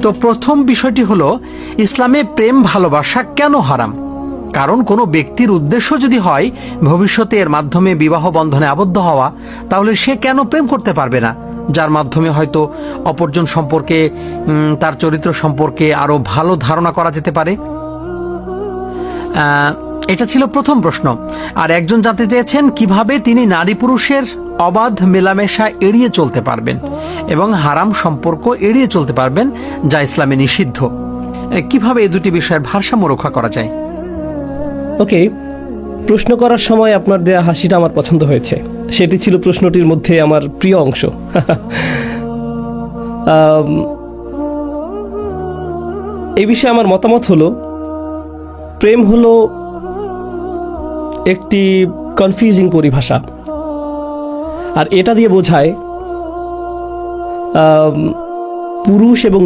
তো প্রথম বিষয়টি হলো, ইসলামে প্রেম ভালোবাসা কেন হারাম? কারণ কোনো ব্যক্তির উদ্দেশ্য যদি হয় ভবিষ্যতে এর মাধ্যমে বিবাহ বন্ধনে আবদ্ধ হওয়া, তাহলে সে কেন প্রেম করতে পারবে না, যার মাধ্যমে হয়তো অপরজন সম্পর্কে, তার চরিত্র সম্পর্কে আরো ভালো ধারণা করা যেতে পারে। এটা ছিল প্রথম প্রশ্ন। আর একজন জানতে চেয়েছেন কিভাবে তিনি নারী পুরুষের অবাধ মেলামেশা এড়িয়ে চলতে পারবেন এবং হারাম সম্পর্ক এড়িয়ে চলতে পারবেন যা ইসলামে নিষিদ্ধ। কিভাবে এই দুটি বিষয়ের ভারসাম্য রক্ষা করা যায়? ওকে, প্রশ্ন করার সময় আপনার দেয়া হাসিটা আমার পছন্দ হয়েছে। সেটি ছিল প্রশ্নটির মধ্যে আমার প্রিয় অংশ। এই বিষয়ে আমার মতামত হলো, প্রেম হলো একটি কনফিউজিং পরিভাষা। আর এটা দিয়ে বোঝায় পুরুষ এবং